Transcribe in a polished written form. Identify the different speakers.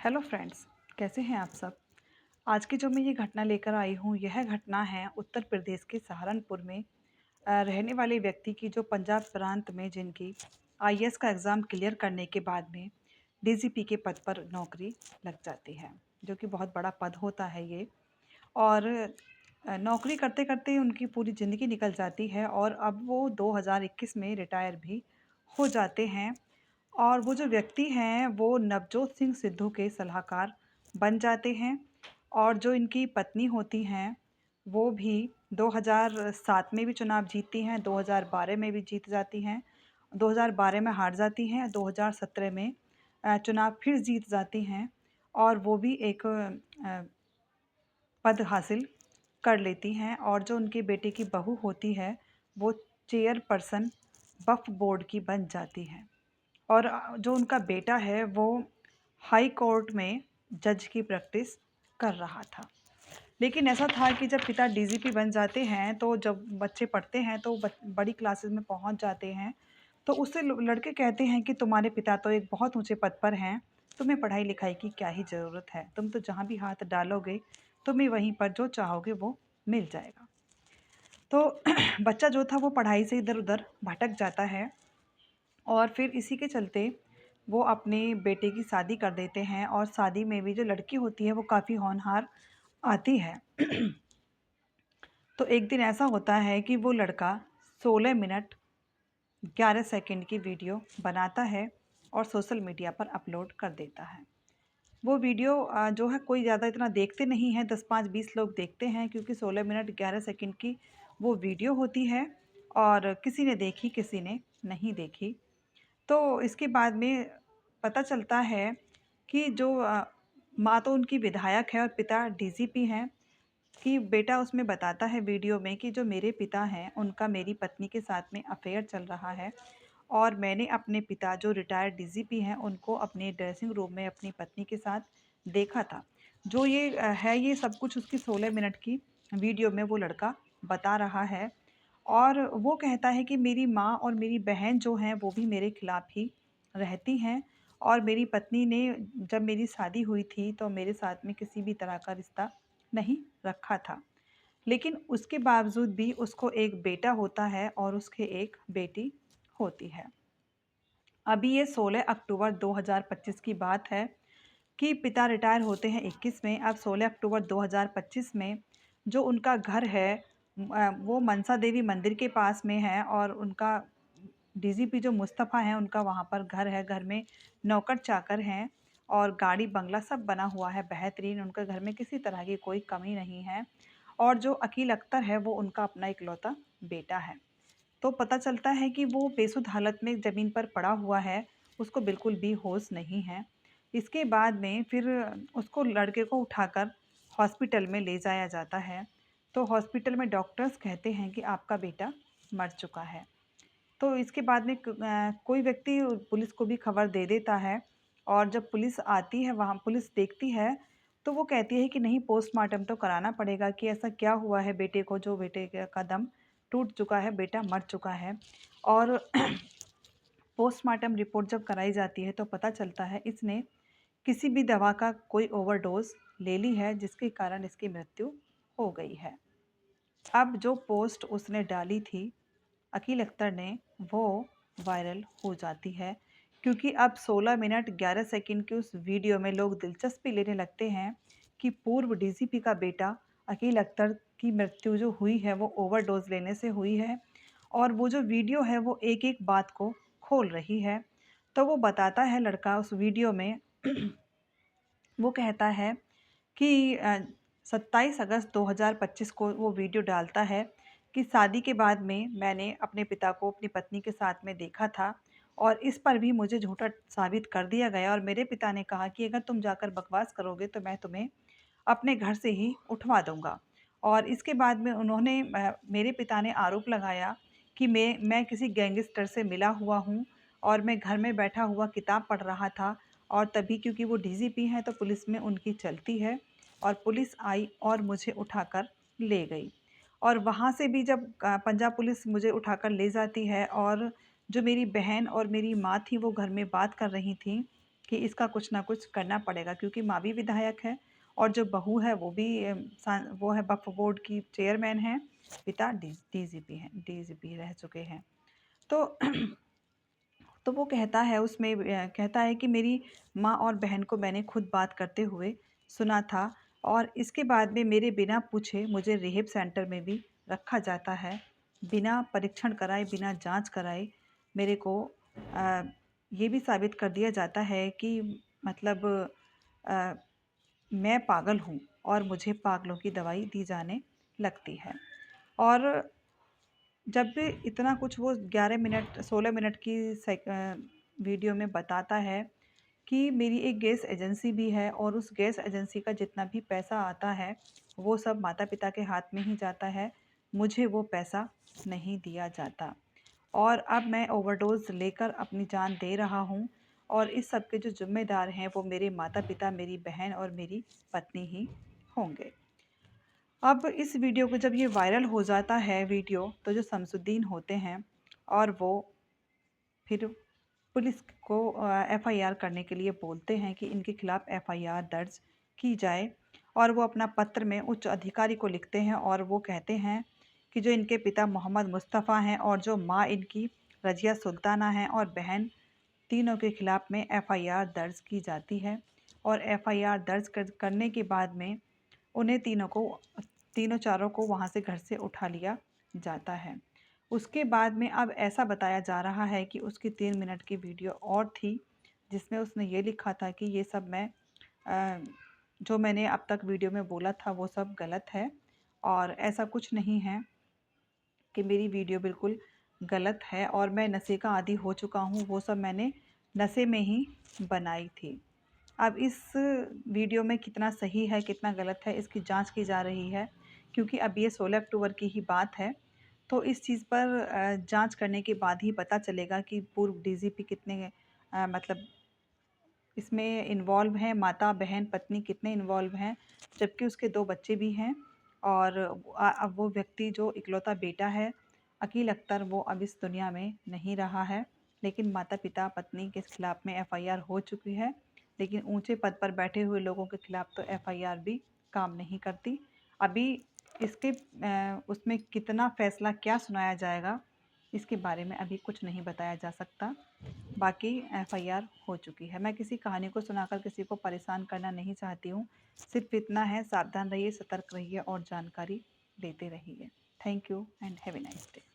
Speaker 1: Hello friends, कैसे हैं आप सब। आज की जो मैं ये घटना लेकर आई हूँ, यह घटना है उत्तर प्रदेश के सहारनपुर में रहने वाले व्यक्ति की, जो पंजाब प्रांत में जिनकी आईएएस का एग्ज़ाम क्लियर करने के बाद में डीजीपी के पद पर नौकरी लग जाती है, जो कि बहुत बड़ा पद होता है ये। और नौकरी करते करते उनकी पूरी ज़िंदगी निकल जाती है और अब वो 2021 में रिटायर भी हो जाते हैं। और वो जो व्यक्ति हैं वो नवजोत सिंह सिद्धू के सलाहकार बन जाते हैं। और जो इनकी पत्नी होती हैं वो भी 2007 में भी चुनाव जीतती हैं, 2012 में भी जीत जाती हैं, 2012 में हार जाती हैं, 2017 में चुनाव फिर जीत जाती हैं और वो भी एक पद हासिल कर लेती हैं। और जो उनके बेटे की बहू होती है वो चेयरपर्सन वक्फ बोर्ड की बन जाती है। और जो उनका बेटा है वो हाई कोर्ट में जज की प्रैक्टिस कर रहा था। लेकिन ऐसा था कि जब पिता डीजीपी बन जाते हैं तो जब बच्चे पढ़ते हैं तो बड़ी क्लासेस में पहुंच जाते हैं, तो उससे लड़के कहते हैं कि तुम्हारे पिता तो एक बहुत ऊंचे पद पर हैं, तुम्हें पढ़ाई लिखाई की क्या ही ज़रूरत है, तुम तो जहाँ भी हाथ डालोगे तुम्हें वहीं पर जो चाहोगे वो मिल जाएगा। तो बच्चा जो था वो पढ़ाई से इधर उधर भटक जाता है और फिर इसी के चलते वो अपने बेटे की शादी कर देते हैं। और शादी में भी जो लड़की होती है वो काफ़ी होनहार आती है। तो एक दिन ऐसा होता है कि वो लड़का 16 मिनट 11 सेकंड की वीडियो बनाता है और सोशल मीडिया पर अपलोड कर देता है। वो वीडियो जो है कोई ज़्यादा इतना देखते नहीं हैं, 10 5 20 लोग देखते हैं, क्योंकि 16 मिनट 11 सेकंड की वो वीडियो होती है और किसी ने देखी किसी ने नहीं देखी। तो इसके बाद में पता चलता है कि जो माँ तो उनकी विधायक है और पिता डीजीपी हैं, कि बेटा उसमें बताता है वीडियो में कि जो मेरे पिता हैं उनका मेरी पत्नी के साथ में अफेयर चल रहा है और मैंने अपने पिता जो रिटायर्ड डीजीपी हैं उनको अपने ड्रेसिंग रूम में अपनी पत्नी के साथ देखा था। जो ये है ये सब कुछ उसकी 16 मिनट की वीडियो में वो लड़का बता रहा है। और वो कहता है कि मेरी माँ और मेरी बहन जो हैं वो भी मेरे खिलाफ ही रहती हैं और मेरी पत्नी ने जब मेरी शादी हुई थी तो मेरे साथ में किसी भी तरह का रिश्ता नहीं रखा था। लेकिन उसके बावजूद भी उसको एक बेटा होता है और उसके एक बेटी होती है। अभी ये 16 अक्टूबर 2025 की बात है कि पिता रिटायर होते हैं 21 में। अब 16 अक्टूबर 2025 में जो उनका घर है वो मनसा देवी मंदिर के पास में है और उनका डीजीपी जो मुस्तफ़ा हैं उनका वहाँ पर घर है। घर में नौकर चाकर हैं और गाड़ी बंगला सब बना हुआ है बेहतरीन। उनके घर में किसी तरह की कोई कमी नहीं है। और जो अकील अख्तर है वो उनका अपना इकलौता बेटा है। तो पता चलता है कि वो बेसुध हालत में ज़मीन पर पड़ा हुआ है, उसको बिल्कुल भी होश नहीं है। इसके बाद में फिर उसको लड़के को उठाकर हॉस्पिटल में ले जाया जाता है। तो हॉस्पिटल में डॉक्टर्स कहते हैं कि आपका बेटा मर चुका है। तो इसके बाद में कोई व्यक्ति पुलिस को भी खबर दे देता है और जब पुलिस आती है वहाँ पुलिस देखती है तो वो कहती है कि नहीं, पोस्टमार्टम तो कराना पड़ेगा कि ऐसा क्या हुआ है बेटे को, जो बेटे का दम टूट चुका है, बेटा मर चुका है। और पोस्टमार्टम रिपोर्ट जब कराई जाती है तो पता चलता है इसने किसी भी दवा का कोई ओवरडोज ले ली है जिसके कारण इसकी मृत्यु हो गई है। अब जो पोस्ट उसने डाली थी अकील अख्तर ने वो वायरल हो जाती है, क्योंकि अब 16 मिनट 11 सेकंड की उस वीडियो में लोग दिलचस्पी लेने लगते हैं कि पूर्व डीजीपी का बेटा अकील अख्तर की मृत्यु जो हुई है वो ओवरडोज लेने से हुई है। और वो जो वीडियो है वो एक एक बात को खोल रही है। तो वो बताता है लड़का उस वीडियो में वो कहता है कि 27 अगस्त 2025 को वो वीडियो डालता है कि शादी के बाद में मैंने अपने पिता को अपनी पत्नी के साथ में देखा था और इस पर भी मुझे झूठा साबित कर दिया गया और मेरे पिता ने कहा कि अगर तुम जाकर बकवास करोगे तो मैं तुम्हें अपने घर से ही उठवा दूंगा। और इसके बाद में उन्होंने मेरे पिता ने आरोप लगाया कि मैं किसी गैंगस्टर से मिला हुआ हूँ और मैं घर में बैठा हुआ किताब पढ़ रहा था और तभी क्योंकि वो डीजीपी हैं तो पुलिस में उनकी चलती है और पुलिस आई और मुझे उठाकर ले गई। और वहाँ से भी जब पंजाब पुलिस मुझे उठाकर ले जाती है और जो मेरी बहन और मेरी माँ थी वो घर में बात कर रही थी कि इसका कुछ ना कुछ करना पड़ेगा, क्योंकि माँ भी विधायक है और जो बहू है वो भी वो है वक्फ बोर्ड की चेयरमैन है, पिता डीजीपी हैं, डीजीपी रह चुके हैं। तो तो वो कहता है उसमें कहता है कि मेरी माँ और बहन को मैंने खुद बात करते हुए सुना था और इसके बाद में मेरे बिना पूछे मुझे रिहेब सेंटर में भी रखा जाता है, बिना परीक्षण कराए, बिना जांच कराए मेरे को अ, ये भी साबित कर दिया जाता है कि मतलब अ, मैं पागल हूँ और मुझे पागलों की दवाई दी जाने लगती है। और जब भी इतना कुछ वो 11 मिनट 16 मिनट की वीडियो में बताता है कि मेरी एक गैस एजेंसी भी है और उस गैस एजेंसी का जितना भी पैसा आता है वो सब माता-पिता के हाथ में ही जाता है, मुझे वो पैसा नहीं दिया जाता। और अब मैं ओवरडोज़ लेकर अपनी जान दे रहा हूँ और इस सब के जो ज़िम्मेदार हैं वो मेरे माता-पिता, मेरी बहन और मेरी पत्नी ही होंगे। अब इस वीडियो को जब ये वायरल हो जाता है वीडियो, तो जो शमसुद्दीन होते हैं और वो फिर पुलिस को एफआईआर करने के लिए बोलते हैं कि इनके खिलाफ एफआईआर दर्ज की जाए और वो अपना पत्र में उच्च अधिकारी को लिखते हैं और वो कहते हैं कि जो इनके पिता मोहम्मद मुस्तफ़ा हैं और जो माँ इनकी रज़िया सुल्ताना हैं और बहन, तीनों के खिलाफ में एफआईआर दर्ज की जाती है और एफआईआर दर्ज करने के बाद में उन्हें तीनों चारों को वहाँ से घर से उठा लिया जाता है। उसके बाद में अब ऐसा बताया जा रहा है कि उसकी 3 मिनट की वीडियो और थी, जिसमें उसने ये लिखा था कि ये सब अ, जो मैंने अब तक वीडियो में बोला था वो सब गलत है और ऐसा कुछ नहीं है कि मेरी वीडियो बिल्कुल गलत है और मैं नशे का आदी हो चुका हूँ, वो सब मैंने नशे में ही बनाई थी। अब इस वीडियो में कितना सही है, कितना गलत है, इसकी जांच की जा रही है, क्योंकि अब ये 16 अक्टूबर की ही बात है। तो इस चीज़ पर जांच करने के बाद ही पता चलेगा कि पूर्व डीजीपी कितने मतलब इसमें इन्वॉल्व हैं, माता, बहन, पत्नी कितने इन्वॉल्व हैं, जबकि उसके 2 बच्चे भी हैं और अब वो व्यक्ति जो इकलौता बेटा है, अकील अख्तर, वो अब इस दुनिया में नहीं रहा है। लेकिन माता-पिता, पत्नी के खिलाफ में एफआईआर हो चुकी है, लेकिन ऊँचे पद पर बैठे हुए लोगों के खिलाफ तो एफआईआर भी काम नहीं करती। अभी इसके उसमें कितना फ़ैसला क्या सुनाया जाएगा, इसके बारे में अभी कुछ नहीं बताया जा सकता। बाकी एफआईआर हो चुकी है। मैं किसी कहानी को सुनाकर किसी को परेशान करना नहीं चाहती हूँ। सिर्फ़ इतना है, सावधान रहिए, सतर्क रहिए और जानकारी लेते रहिए। Thank you and have a nice day.